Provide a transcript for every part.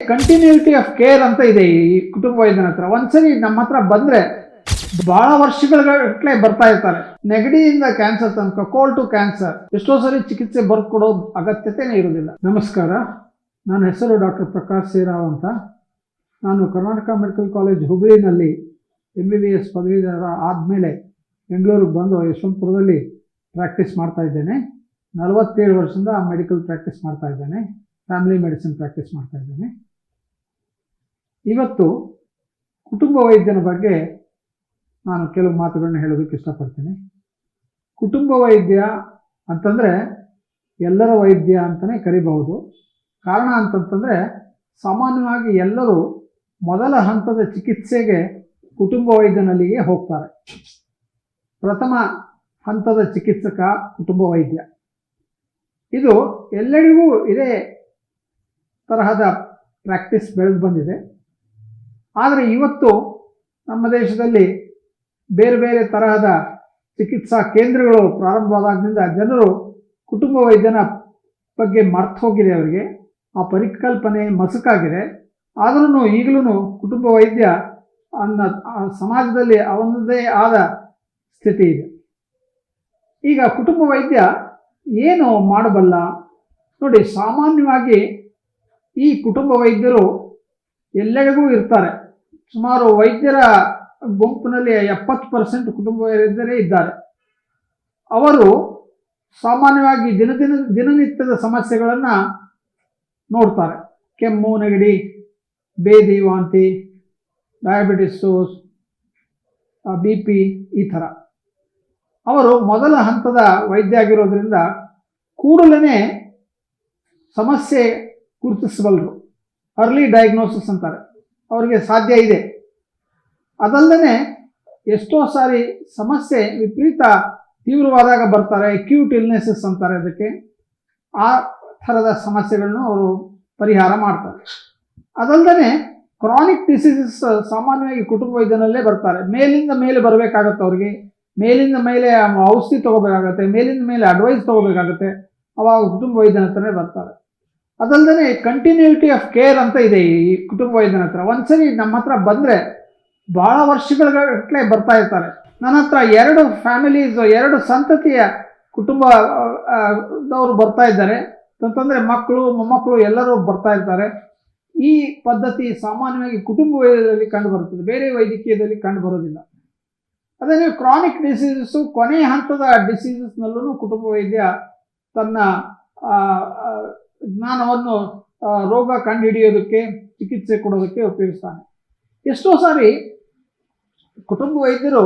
Continuity of care ಅಂತ ಇದೆ ಈ ಕುಟುಂಬ ವೈದ್ಯನ ಹತ್ರ. ಒಂದ್ಸರಿ ನಮ್ಮ ಹತ್ರ ಬಂದ್ರೆ ಬಹಳ ವರ್ಷಗಳ ಬರ್ತಾ ಇರ್ತಾರೆ. ನೆಗಡಿಯಿಂದ ಕ್ಯಾನ್ಸರ್ ತನಕ, ಕೋಲ್ಡ್ ಟು ಕ್ಯಾನ್ಸರ್, ಎಷ್ಟೋ ಸರಿ ಚಿಕಿತ್ಸೆ ಬರ್ಕೊಡೋ ಅಗತ್ಯತೆನೇ ಇರುವುದಿಲ್ಲ. ನಮಸ್ಕಾರ, ನನ್ನ ಹೆಸರು ಡಾಕ್ಟರ್ ಪ್ರಕಾಶ್ ಸೇರಾವ್ ಅಂತ. ನಾನು ಕರ್ನಾಟಕ ಮೆಡಿಕಲ್ ಕಾಲೇಜ್ ಹುಬ್ಳಿನಲ್ಲಿ MBBS ಪದವೀಧರ ಆದಮೇಲೆ ಬೆಂಗಳೂರಿಗೆ ಬಂದು ಯಶವಂತಪುರದಲ್ಲಿ ಪ್ರಾಕ್ಟೀಸ್ ಮಾಡ್ತಾ ಇದ್ದೇನೆ. 47 ವರ್ಷದಿಂದ ಮೆಡಿಕಲ್ ಪ್ರಾಕ್ಟೀಸ್ ಮಾಡ್ತಾ ಇದ್ದೇನೆ. ಫ್ಯಾಮಿಲಿ ಮೆಡಿಸಿನ್ ಪ್ರಾಕ್ಟೀಸ್ ಮಾಡ್ತಾ ಇದ್ದೇನೆ. ಇವತ್ತು ಕುಟುಂಬ ವೈದ್ಯನ ಬಗ್ಗೆ ನಾನು ಕೆಲವು ಮಾತುಗಳನ್ನ ಹೇಳೋದಕ್ಕೆ ಇಷ್ಟಪಡ್ತೀನಿ. ಕುಟುಂಬ ವೈದ್ಯ ಅಂತಂದರೆ ಎಲ್ಲರ ವೈದ್ಯ ಅಂತಲೇ ಕರಿಬಹುದು. ಕಾರಣ ಅಂತಂತಂದರೆ ಸಾಮಾನ್ಯವಾಗಿ ಎಲ್ಲರೂ ಮೊದಲ ಹಂತದ ಚಿಕಿತ್ಸೆಗೆ ಕುಟುಂಬ ವೈದ್ಯನಲ್ಲಿಗೆ ಹೋಗ್ತಾರೆ. ಪ್ರಥಮ ಹಂತದ ಚಿಕಿತ್ಸಕ ಕುಟುಂಬ ವೈದ್ಯ. ಇದು ಎಲ್ಲರಿಗೂ ಇದೇ ತರಹದ ಪ್ರಾಕ್ಟೀಸ್ ಬೆಳೆದು ಬಂದಿದೆ. ಆದರೆ ಇವತ್ತು ನಮ್ಮ ದೇಶದಲ್ಲಿ ಬೇರೆ ಬೇರೆ ತರಹದ ಚಿಕಿತ್ಸಾ ಕೇಂದ್ರಗಳು ಪ್ರಾರಂಭವಾದಾಗಿನಿಂದ ಜನರು ಕುಟುಂಬ ವೈದ್ಯನ ಬಗ್ಗೆ ಮರ್ತು ಹೋಗಿದೆ. ಅವರಿಗೆ ಆ ಪರಿಕಲ್ಪನೆ ಮಸುಕಾಗಿದೆ. ಆದ್ರೂ ಈಗಲೂ ಕುಟುಂಬ ವೈದ್ಯ ಸಮಾಜದಲ್ಲಿ ಅವನದೇ ಆದ ಸ್ಥಿತಿ ಇದೆ. ಈಗ ಕುಟುಂಬ ವೈದ್ಯ ಏನು ಮಾಡಬಲ್ಲ ನೋಡಿ. ಸಾಮಾನ್ಯವಾಗಿ ಈ ಕುಟುಂಬ ವೈದ್ಯರು ಎಲ್ಲೆಡೆಗೂ ಇರ್ತಾರೆ. ಸುಮಾರು ವೈದ್ಯರ ಗುಂಪಿನಲ್ಲಿ 70% ಕುಟುಂಬ ವೈದ್ಯರೇ ಇದ್ದಾರೆ. ಅವರು ಸಾಮಾನ್ಯವಾಗಿ ದಿನನಿತ್ಯದ ಸಮಸ್ಯೆಗಳನ್ನು ನೋಡ್ತಾರೆ. ಕೆಮ್ಮು, ನೆಗಡಿ, ಬೇದಿ, ವಾಂತಿ, ಡಯಾಬಿಟಿಸು, BP ಈ ಥರ. ಅವರು ಮೊದಲ ಹಂತದ ವೈದ್ಯ ಆಗಿರೋದ್ರಿಂದ ಕೂಡಲೇ ಸಮಸ್ಯೆ ಗುರುತಿಸಬಲ್ಲರು. ಅರ್ಲಿ ಡಯಾಗ್ನೋಸಿಸ್ ಅಂತಾರೆ, ಅವರಿಗೆ ಸಾಧ್ಯ ಇದೆ. ಅದಲ್ಲದೆ ಎಷ್ಟೋ ಸಾರಿ ಸಮಸ್ಯೆ ವಿಪರೀತ ತೀವ್ರವಾದಾಗ ಬರ್ತಾರೆ. ಅಕ್ಯೂಟ್ ಇಲ್ನೆಸಸ್ ಅಂತಾರೆ ಅದಕ್ಕೆ. ಆ ಥರದ ಸಮಸ್ಯೆಗಳನ್ನು ಅವರು ಪರಿಹಾರ ಮಾಡ್ತಾರೆ. ಅದಲ್ಲದೆ ಕ್ರಾನಿಕ್ ಡಿಸೀಸಸ್ ಸಾಮಾನ್ಯವಾಗಿ ಕುಟುಂಬ ವೈದ್ಯನಲ್ಲೇ ಬರ್ತಾರೆ. ಮೇಲಿಂದ ಮೇಲೆ ಬರಬೇಕಾಗತ್ತೆ ಅವ್ರಿಗೆ. ಮೇಲಿಂದ ಮೇಲೆ ಔಷಧಿ ತೊಗೋಬೇಕಾಗತ್ತೆ, ಮೇಲಿಂದ ಮೇಲೆ ಅಡ್ವೈಸ್ ತೊಗೋಬೇಕಾಗತ್ತೆ. ಅವಾಗ ಕುಟುಂಬ ವೈದ್ಯನ ಹತ್ರನೇ ಬರ್ತಾರೆ. ಅದಲ್ಲದೆ ಕಂಟಿನ್ಯೂಟಿ ಆಫ್ ಕೇರ್ ಅಂತ ಇದೆ ಈ ಕುಟುಂಬ ವೈದ್ಯನ ಹತ್ರ. ಒಂದ್ಸರಿ ನಮ್ಮ ಹತ್ರ ಬಂದರೆ ಭಾಳ ವರ್ಷಗಳ ಬರ್ತಾ ಇರ್ತಾರೆ. ನನ್ನ ಹತ್ರ 2 ಫ್ಯಾಮಿಲೀಸ್, 2 ಸಂತತಿಯ ಕುಟುಂಬದವರು ಬರ್ತಾ ಇದ್ದಾರೆ ಅಂತಂದರೆ ಮಕ್ಕಳು, ಮೊಮ್ಮಕ್ಕಳು ಎಲ್ಲರೂ ಬರ್ತಾ ಇರ್ತಾರೆ. ಈ ಪದ್ಧತಿ ಸಾಮಾನ್ಯವಾಗಿ ಕುಟುಂಬ ವೈದ್ಯದಲ್ಲಿ ಕಂಡು ಬರುತ್ತದೆ, ಬೇರೆ ವೈದ್ಯಕೀಯದಲ್ಲಿ ಕಂಡು ಬರೋದಿಲ್ಲ. ಅದೇ ನೀವು ಕ್ರಾನಿಕ್ ಡಿಸೀಸಸ್ಸು, ಕೊನೆಯ ಹಂತದ ಡಿಸೀಸಸ್ನಲ್ಲೂ ಕುಟುಂಬ ವೈದ್ಯ ತನ್ನ ಜ್ಞಾನವನ್ನು ರೋಗ ಕಂಡುಹಿಡಿಯೋದಕ್ಕೆ, ಚಿಕಿತ್ಸೆ ಕೊಡೋದಕ್ಕೆ ಉಪಯೋಗಿಸ್ತಾನೆ. ಎಷ್ಟೋ ಸಾರಿ ಕುಟುಂಬ ವೈದ್ಯರು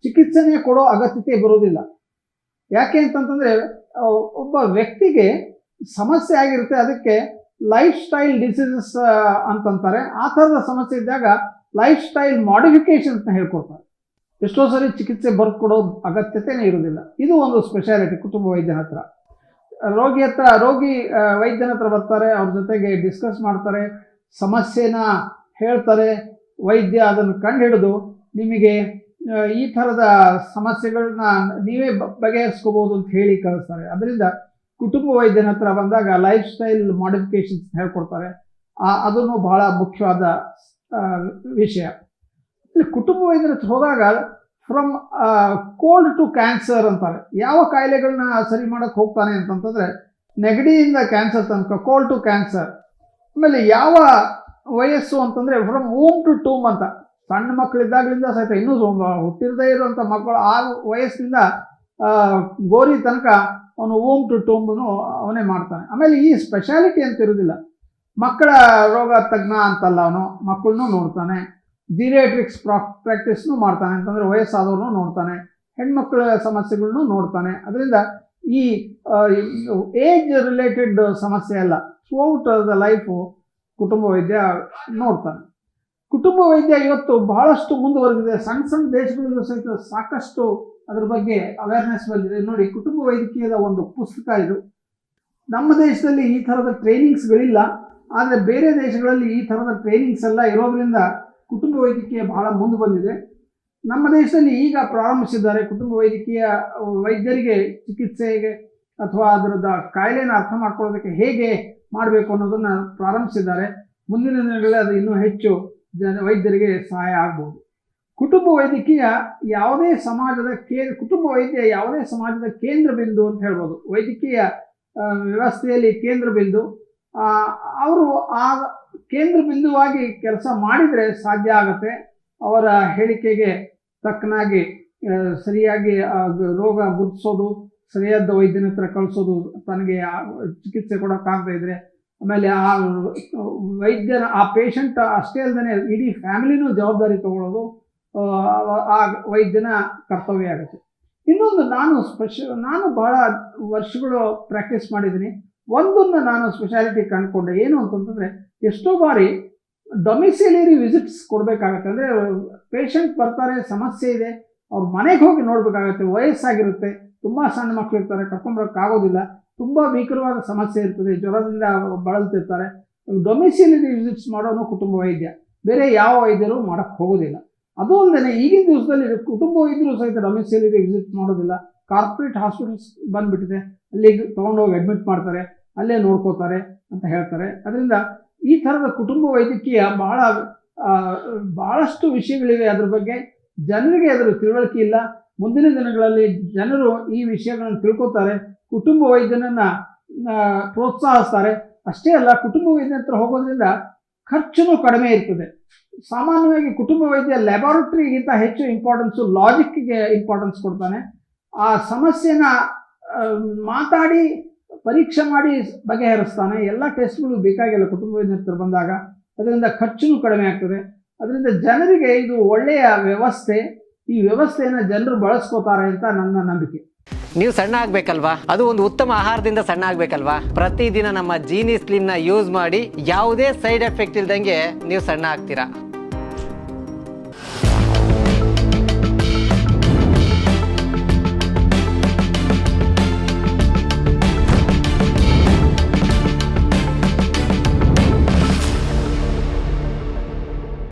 ಚಿಕಿತ್ಸೆನೇ ಕೊಡೋ ಅಗತ್ಯತೆ ಬರೋದಿಲ್ಲ. ಯಾಕೆ ಅಂತಂತಂದರೆ ಒಬ್ಬ ವ್ಯಕ್ತಿಗೆ ಸಮಸ್ಯೆ ಆಗಿರುತ್ತೆ, ಅದಕ್ಕೆ ಲೈಫ್ ಸ್ಟೈಲ್ ಡಿಸೀಸಸ್ ಅಂತಂತಾರೆ. ಆ ಥರದ ಸಮಸ್ಯೆ ಇದ್ದಾಗ ಲೈಫ್ ಸ್ಟೈಲ್ ಮಾಡಿಫಿಕೇಶನ್ಸ್ನ ಹೇಳ್ಕೊಡ್ತಾರೆ. ಎಷ್ಟೋ ಸರಿ ಚಿಕಿತ್ಸೆ ಬರ್ಕೊಡೋ ಅಗತ್ಯತೆನೇ ಇರೋದಿಲ್ಲ. ಇದು ಒಂದು ಸ್ಪೆಷಾಲಿಟಿ ಕುಟುಂಬ ವೈದ್ಯನ ಹತ್ರ. ರೋಗಿ ವೈದ್ಯನ ಹತ್ರ ಬರ್ತಾರೆ, ಅವ್ರ ಜೊತೆಗೆ ಡಿಸ್ಕಸ್ ಮಾಡ್ತಾರೆ, ಸಮಸ್ಯೆನ ಹೇಳ್ತಾರೆ. ವೈದ್ಯ ಅದನ್ನು ಕಂಡುಹಿಡಿದು ನಿಮಗೆ ಈ ಥರದ ಸಮಸ್ಯೆಗಳನ್ನ ನೀವೇ ಬಗೆಹರಿಸ್ಕೋಬೋದು ಅಂತ ಹೇಳಿ ಕಳಿಸ್ತಾರೆ. ಅದರಿಂದ ಕುಟುಂಬ ವೈದ್ಯನ ಹತ್ರ ಬಂದಾಗ ಲೈಫ್ ಸ್ಟೈಲ್ ಮಾಡಿಫಿಕೇಶನ್ಸ್ ಹೇಳ್ಕೊಡ್ತಾರೆ. ಅದನ್ನು ಬಹಳ ಮುಖ್ಯವಾದ ವಿಷಯ. ಇಲ್ಲಿ ಕುಟುಂಬ ವೈದ್ಯರ ಹತ್ರ ಹೋದಾಗ ಫ್ರಮ್ ಕೋಲ್ಡ್ ಟು ಕ್ಯಾನ್ಸರ್ ಅಂತಾರೆ. ಯಾವ ಕಾಯಿಲೆಗಳನ್ನ ಸರಿ ಮಾಡೋಕ್ಕೆ ಹೋಗ್ತಾನೆ ಅಂತಂತಂದರೆ ನೆಗಡಿಯಿಂದ ಕ್ಯಾನ್ಸರ್ ತನಕ, ಕೋಲ್ಡ್ ಟು ಕ್ಯಾನ್ಸರ್. ಆಮೇಲೆ ಯಾವ ವಯಸ್ಸು ಅಂತಂದರೆ ಫ್ರಮ್ ವೂಮ್ ಟು ಟೂಮ್ ಅಂತ. ಸಣ್ಣ ಮಕ್ಕಳಿದ್ದಾಗಲಿಂದ ಸಹಿತ ಇನ್ನೂ ಹುಟ್ಟಿರದೇ ಇರುವಂಥ ಮಕ್ಕಳು ಆ ವಯಸ್ಸಿನಿಂದ ಗೋರಿ ತನಕ ಅವನು ವೂಮ್ ಟು ಟೂಮ್ನು ಅವನೇ ಮಾಡ್ತಾನೆ. ಆಮೇಲೆ ಈ ಸ್ಪೆಷಾಲಿಟಿ ಅಂತ ಇರೋದಿಲ್ಲ. ಮಕ್ಕಳ ರೋಗ ತಜ್ಞ ಅಂತಲ್ಲ, ಅವನು ಮಕ್ಕಳನ್ನೂ ನೋಡ್ತಾನೆ. ಜೀರಿಯಾಟ್ರಿಕ್ಸ್ ಪ್ರಾಕ್ಟೀಸ್ನು ಮಾಡ್ತಾನೆ, ಅಂತಂದರೆ ವಯಸ್ಸಾದವ್ರನ್ನೂ ನೋಡ್ತಾನೆ, ಹೆಣ್ಮಕ್ಳ ಸಮಸ್ಯೆಗಳನ್ನೂ ನೋಡ್ತಾನೆ. ಅದರಿಂದ ಈ ಏಜ್ ರಿಲೇಟೆಡ್ ಸಮಸ್ಯೆ ಅಲ್ಲ, ಥ್ರೂಔಟ್ ದ ಲೈಫು ಕುಟುಂಬ ವೈದ್ಯ ನೋಡ್ತಾನೆ. ಕುಟುಂಬ ವೈದ್ಯ ಇವತ್ತು ಬಹಳಷ್ಟು ಮುಂದುವರೆದಿದೆ. ಸಣ್ಣ ಸಣ್ಣ ದೇಶಗಳಲ್ಲೂ ಸಹಿತ ಸಾಕಷ್ಟು ಅದ್ರ ಬಗ್ಗೆ ಅವೇರ್ನೆಸ್ ಬಂದಿದೆ. ನೋಡಿ, ಕುಟುಂಬ ವೈದ್ಯಕೀಯದ ಒಂದು ಪುಸ್ತಕ ಇದು. ನಮ್ಮ ದೇಶದಲ್ಲಿ ಈ ಥರದ ಟ್ರೈನಿಂಗ್ಸ್ಗಳಿಲ್ಲ, ಆದರೆ ಬೇರೆ ದೇಶಗಳಲ್ಲಿ ಈ ಥರದ ಟ್ರೈನಿಂಗ್ಸ್ ಎಲ್ಲ ಇರೋದ್ರಿಂದ ಕುಟುಂಬ ವೈದ್ಯಕೀಯ ಬಹಳ ಮುಂದೆ ಬಂದಿದೆ. ನಮ್ಮ ದೇಶದಲ್ಲಿ ಈಗ ಪ್ರಾರಂಭಿಸಿದ್ದಾರೆ. ಕುಟುಂಬ ವೈದ್ಯಕೀಯ ವೈದ್ಯರಿಗೆ ಚಿಕಿತ್ಸೆಗೆ ಅಥವಾ ಅದರದ ಕಾಯಿಲೆನ ಅರ್ಥ ಮಾಡ್ಕೊಳ್ಳೋದಕ್ಕೆ ಹೇಗೆ ಮಾಡಬೇಕು ಅನ್ನೋದನ್ನು ಪ್ರಾರಂಭಿಸಿದ್ದಾರೆ. ಮುಂದಿನ ದಿನಗಳಲ್ಲಿ ಅದು ಇನ್ನೂ ಹೆಚ್ಚು ವೈದ್ಯರಿಗೆ ಸಹಾಯ ಆಗ್ಬೋದು. ಕುಟುಂಬ ವೈದ್ಯಕೀಯ ಯಾವುದೇ ಸಮಾಜದ ಕುಟುಂಬ ವೈದ್ಯ ಯಾವುದೇ ಸಮಾಜದ ಕೇಂದ್ರ ಬಿಂದು ಅಂತ ಹೇಳ್ಬೋದು. ವೈದ್ಯಕೀಯ ವ್ಯವಸ್ಥೆಯಲ್ಲಿ ಕೇಂದ್ರ ಬಿಂದು. ಅವರು ಆ ಕೇಂದ್ರ ಬಿಂದುವಾಗಿ ಕೆಲಸ ಮಾಡಿದರೆ ಸಾಧ್ಯ ಆಗುತ್ತೆ. ಅವರ ಹೇಳಿಕೆಗೆ ತಕ್ಕನಾಗಿ ಸರಿಯಾಗಿ ರೋಗ ಗುರುತಿಸೋದು, ಸರಿಯಾದ ವೈದ್ಯನ ಹತ್ರ ಕಳಿಸೋದು, ತನಗೆ ಚಿಕಿತ್ಸೆ ಕೊಡೋಕ್ಕಾಗದೇ ಇದ್ರೆ ಆಮೇಲೆ ಆ ವೈದ್ಯನ ಆ ಪೇಷಂಟ್ ಅಷ್ಟೇ ಅಲ್ಲದೆ ಇಡೀ ಫ್ಯಾಮಿಲಿನೂ ಜವಾಬ್ದಾರಿ ತಗೊಳ್ಳೋದು ಆ ವೈದ್ಯನ ಕರ್ತವ್ಯ ಆಗುತ್ತೆ. ಇನ್ನೊಂದು ನಾನು ಬಹಳ ವರ್ಷಗಳು ಪ್ರಾಕ್ಟೀಸ್ ಮಾಡಿದ್ದೀನಿ. ಒಂದನ್ನು ನಾನು ಸ್ಪೆಷಾಲಿಟಿ ಕಂಡುಕೊಂಡೆ. ಏನು ಅಂತಂತಂದರೆ, ಎಷ್ಟೋ ಬಾರಿ ಡೊಮಿಸಿಲಿಯರಿ ವಿಸಿಟ್ಸ್ ಕೊಡಬೇಕಾಗತ್ತೆ. ಅಂದರೆ ಪೇಷಂಟ್ ಬರ್ತಾರೆ, ಸಮಸ್ಯೆ ಇದೆ, ಅವ್ರ ಮನೆಗೆ ಹೋಗಿ ನೋಡಬೇಕಾಗತ್ತೆ. ವಯಸ್ಸಾಗಿರುತ್ತೆ, ತುಂಬ ಸಣ್ಣ ಮಕ್ಕಳು ಇರ್ತಾರೆ, ಕರ್ಕೊಂಬರೋಕ್ಕಾಗೋದಿಲ್ಲ, ತುಂಬ ಭೀಕರವಾದ ಸಮಸ್ಯೆ ಇರ್ತದೆ, ಜ್ವರದಿಂದ ಬಳಲ್ತಿರ್ತಾರೆ. ಡೊಮಿಸಿಲಿಯರಿ ವಿಸಿಟ್ಸ್ ಮಾಡೋನು ಕುಟುಂಬ ವೈದ್ಯ, ಬೇರೆ ಯಾವ ವೈದ್ಯರು ಮಾಡೋಕ್ಕೆ ಹೋಗೋದಿಲ್ಲ. ಅದು ಅಲ್ಲದೆ ಈಗಿನ ದಿವಸದಲ್ಲಿ ಕುಟುಂಬ ವೈದ್ಯರು ಸಹಿತ ಡೊಮಿಸಿಲಿಯರಿ ವಿಸಿಟ್ ಮಾಡೋದಿಲ್ಲ. ಕಾರ್ಪೊರೇಟ್ ಹಾಸ್ಪಿಟಲ್ಸ್ ಬಂದುಬಿಟ್ಟಿದೆ, ಅಲ್ಲಿಗೆ ತೊಗೊಂಡೋಗಿ ಅಡ್ಮಿಟ್ ಮಾಡ್ತಾರೆ, ಅಲ್ಲೇ ನೋಡ್ಕೋತಾರೆ ಅಂತ ಹೇಳ್ತಾರೆ. ಅದರಿಂದ ಈ ಥರದ ಕುಟುಂಬ ವೈದ್ಯಕೀಯ ಭಾಳಷ್ಟು ವಿಷಯಗಳಿವೆ. ಅದ್ರ ಬಗ್ಗೆ ಜನರಿಗೆ ಅದರ ತಿಳುವಳಿಕೆ ಇಲ್ಲ. ಮುಂದಿನ ದಿನಗಳಲ್ಲಿ ಜನರು ಈ ವಿಷಯಗಳನ್ನು ತಿಳ್ಕೊತಾರೆ, ಕುಟುಂಬ ವೈದ್ಯನನ್ನು ಪ್ರೋತ್ಸಾಹಿಸ್ತಾರೆ. ಅಷ್ಟೇ ಅಲ್ಲ, ಕುಟುಂಬ ವೈದ್ಯನ ಹತ್ರ ಹೋಗೋದ್ರಿಂದ ಖರ್ಚು ಕಡಿಮೆ ಇರ್ತದೆ. ಸಾಮಾನ್ಯವಾಗಿ ಕುಟುಂಬ ವೈದ್ಯ ಲ್ಯಾಬಾರೇಟರಿಗಿಂತ ಹೆಚ್ಚು ಇಂಪಾರ್ಟೆನ್ಸು ಲಾಜಿಕ್ಗೆ ಇಂಪಾರ್ಟೆನ್ಸ್ ಕೊಡ್ತಾನೆ. ಆ ಸಮಸ್ಯೆನ ಮಾತಾಡಿ ಪರೀಕ್ಷೆ ಮಾಡಿ ಬಗೆಹರಿಸ್ತಾನೆ. ಎಲ್ಲ ಟೆಸ್ಟ್ಗಳು ಬೇಕಾಗಿಲ್ಲ ಕುಟುಂಬ ವೈದ್ಯನ ಹತ್ರ ಬಂದಾಗ. ಅದರಿಂದ ಖರ್ಚು ಕಡಿಮೆ ಆಗ್ತದೆ. ಅದರಿಂದ ಜನರಿಗೆ ಇದು ಒಳ್ಳೆಯ ವ್ಯವಸ್ಥೆ. ಈ ವ್ಯವಸ್ಥೆಯನ್ನು ಜನರು ಬಳಸ್ಕೋತಾರೆ ಅಂತ ನನ್ನ ನಂಬಿಕೆ. ನೀವು ಸಣ್ಣ ಆಗ್ಬೇಕಲ್ವಾ? ಅದು ಒಂದು ಉತ್ತಮ ಆಹಾರದಿಂದ ಸಣ್ಣ ಆಗ್ಬೇಕಲ್ವಾ? ಪ್ರತಿದಿನ ನಮ್ಮ ಜೀನಿ ಸ್ಲಿಮ್ನ ಯೂಸ್ ಮಾಡಿ ಯಾವುದೇ ಸೈಡ್ ಎಫೆಕ್ಟ್ ಇಲ್ದಂಗೆ ನೀವು ಸಣ್ಣ ಆಗ್ತೀರಾ.